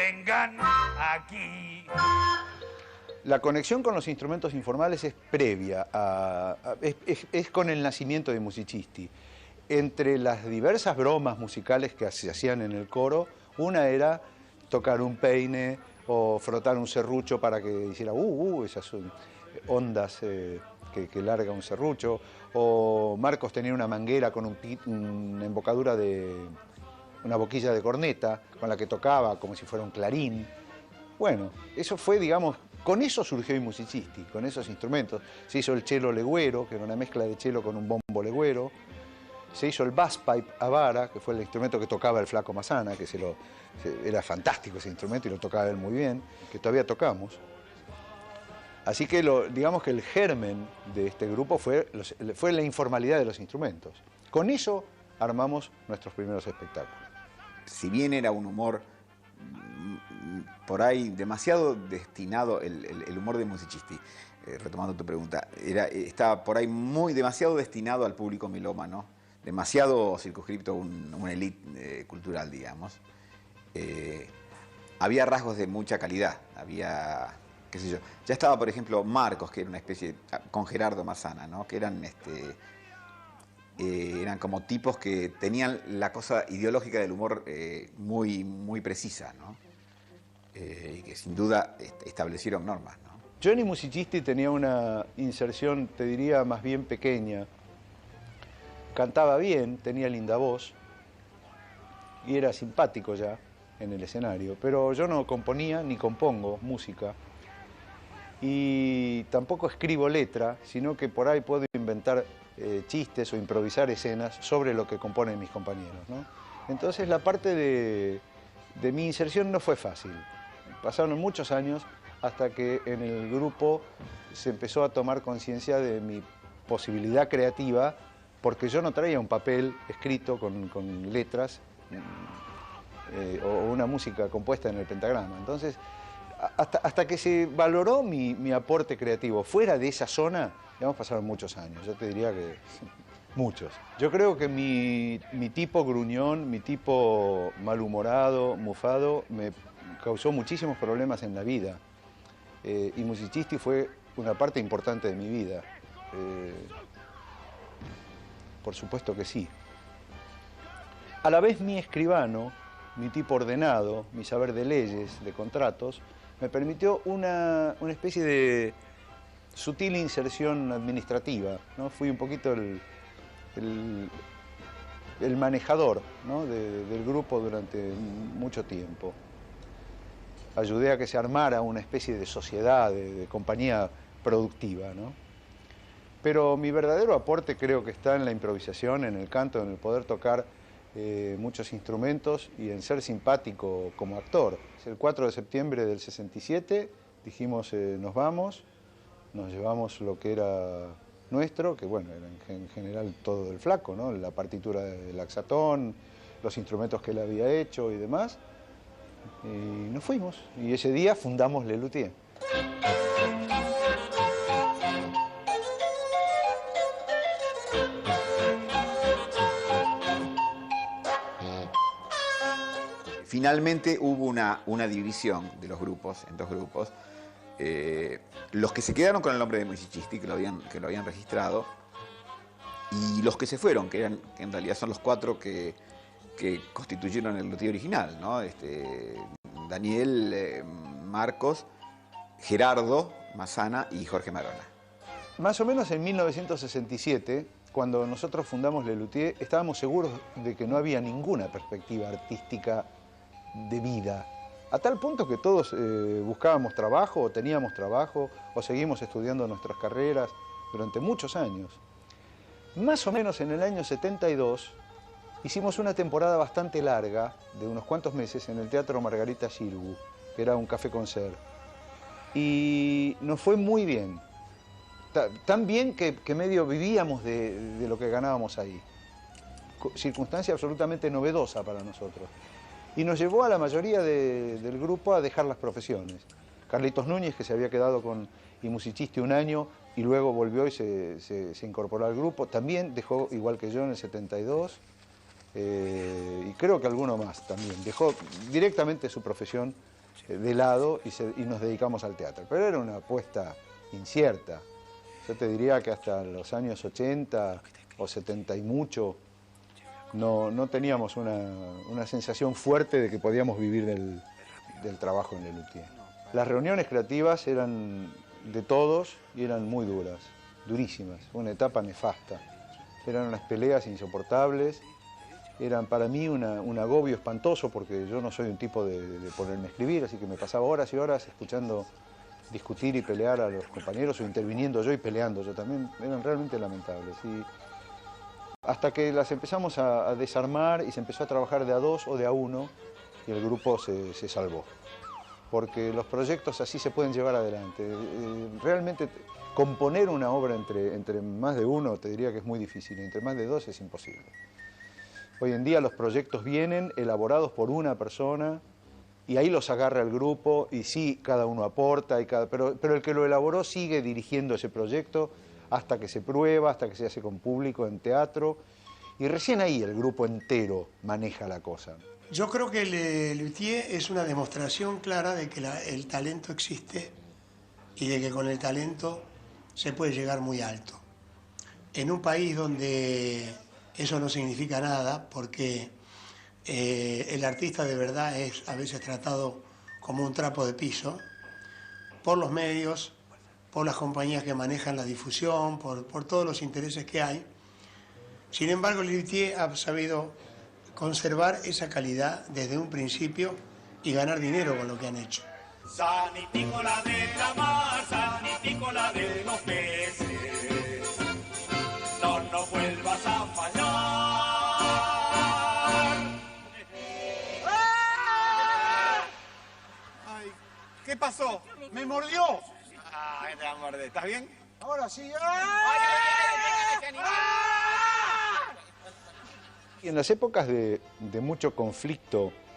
vengan aquí. La conexión con los instrumentos informales es previa, es con el nacimiento de Musicisti. Entre las diversas bromas musicales que se hacían en el coro, una era tocar un peine o frotar un serrucho para que hiciera esas son ondas que larga un serrucho, o Marcos tenía una manguera con una embocadura de una boquilla de corneta con la que tocaba como si fuera un clarín. Bueno, eso fue, digamos, con eso surgió i Musicisti, con esos instrumentos. Se hizo el cello legüero, que era una mezcla de cello con un bombo legüero. Se hizo el bass pipe a vara, que fue el instrumento que tocaba el Flaco Massana, que era fantástico ese instrumento y lo tocaba él muy bien, que todavía tocamos. Así que digamos que el germen de este grupo fue la informalidad de los instrumentos. Con eso armamos nuestros primeros espectáculos. Si bien era un humor por ahí demasiado destinado, el humor de Musicisti, retomando tu pregunta, estaba por ahí demasiado destinado al público melómano, demasiado circunscripto a una élite cultural, digamos. Había rasgos de mucha calidad, había, qué sé yo. Ya estaba, por ejemplo, Marcos, que era una especie, con Gerardo Massana, ¿no? Que eran como tipos que tenían la cosa ideológica del humor muy, muy precisa, ¿no? Y que sin duda establecieron normas, ¿no? Johnny Musicisti tenía una inserción, te diría, más bien pequeña. Cantaba bien, tenía linda voz y era simpático ya en el escenario, pero yo no componía ni compongo música y tampoco escribo letra, sino que por ahí puedo inventar chistes o improvisar escenas sobre lo que componen mis compañeros, ¿no? Entonces la parte de mi inserción no fue fácil. Pasaron muchos años hasta que en el grupo se empezó a tomar conciencia de mi posibilidad creativa, porque yo no traía un papel escrito con letras o una música compuesta en el pentagrama. Entonces, hasta que se valoró mi aporte creativo fuera de esa zona, digamos, pasaron muchos años. Yo te diría que muchos. Yo creo que mi tipo gruñón, mi tipo malhumorado, mufado, me causó muchísimos problemas en la vida. Y Musicisti fue una parte importante de mi vida. Por supuesto que sí. A la vez mi escribano, mi tipo ordenado, mi saber de leyes, de contratos, me permitió una especie de sutil inserción administrativa, ¿no? Fui un poquito el manejador, ¿no? del grupo durante mucho tiempo. Ayudé a que se armara una especie de sociedad, de compañía productiva, ¿no? Pero mi verdadero aporte creo que está en la improvisación, en el canto, en el poder tocar muchos instrumentos y en ser simpático como actor. El 4 de septiembre del 67 dijimos nos vamos, nos llevamos lo que era nuestro, que bueno, era en general todo del Flaco, ¿no? La partitura del Laxatón, los instrumentos que él había hecho y demás, y nos fuimos. Y ese día fundamos Lelutier. Finalmente hubo una división de los grupos, en dos grupos. Los que se quedaron con el nombre de Musicisti, que lo habían registrado, y los que se fueron, que en realidad son los cuatro que constituyeron el Lelutier original, ¿no? Daniel, Marcos, Gerardo Massana y Jorge Marona. Más o menos en 1967, cuando nosotros fundamos Lelutier, estábamos seguros de que no había ninguna perspectiva artística de vida, a tal punto que todos buscábamos trabajo, o teníamos trabajo, o seguimos estudiando nuestras carreras durante muchos años. Más o menos en el año 72 hicimos una temporada bastante larga, de unos cuantos meses, en el Teatro Margarita Xirgu, que era un café-concert, y nos fue muy bien, tan bien que medio vivíamos de lo que ganábamos ahí, circunstancia absolutamente novedosa para nosotros. Y nos llevó a la mayoría del grupo a dejar las profesiones. Carlitos Núñez, que se había quedado con i Musicisti un año y luego volvió y se incorporó al grupo, también dejó, igual que yo, en el 72. Y creo que alguno más también. Dejó directamente su profesión de lado y nos dedicamos al teatro. Pero era una apuesta incierta. Yo te diría que hasta los años 80 o 70 y mucho no teníamos una sensación fuerte de que podíamos vivir del trabajo en Lelutier. Las reuniones creativas eran de todos y eran muy duras, durísimas, una etapa nefasta. Eran unas peleas insoportables, eran para mí un agobio espantoso porque yo no soy un tipo de ponerme a escribir, así que me pasaba horas y horas escuchando discutir y pelear a los compañeros o interviniendo yo y peleando yo también. Eran realmente lamentables. Y hasta que las empezamos a desarmar y se empezó a trabajar de a dos o de a uno y el grupo se salvó. Porque los proyectos así se pueden llevar adelante. Realmente componer una obra entre más de uno te diría que es muy difícil, entre más de dos es imposible. Hoy en día los proyectos vienen elaborados por una persona y ahí los agarra el grupo y sí, cada uno aporta, pero el que lo elaboró sigue dirigiendo ese proyecto hasta que se prueba, hasta que se hace con público en teatro y recién ahí el grupo entero maneja la cosa. Yo creo que Lelutier es una demostración clara de que el talento existe y de que con el talento se puede llegar muy alto. En un país donde eso no significa nada, porque el artista de verdad es a veces tratado como un trapo de piso, por los medios, por las compañías que manejan la difusión, por todos los intereses que hay. Sin embargo, Lelutier ha sabido conservar esa calidad desde un principio y ganar dinero con lo que han hecho. Sanitícola de la mar, sanitícola de los peces, no nos vuelvas a fallar. Ay, ¿qué pasó? ¡Me mordió! Ay, te amor, ¿estás bien? Ahora sí. Y en las épocas de mucho conflicto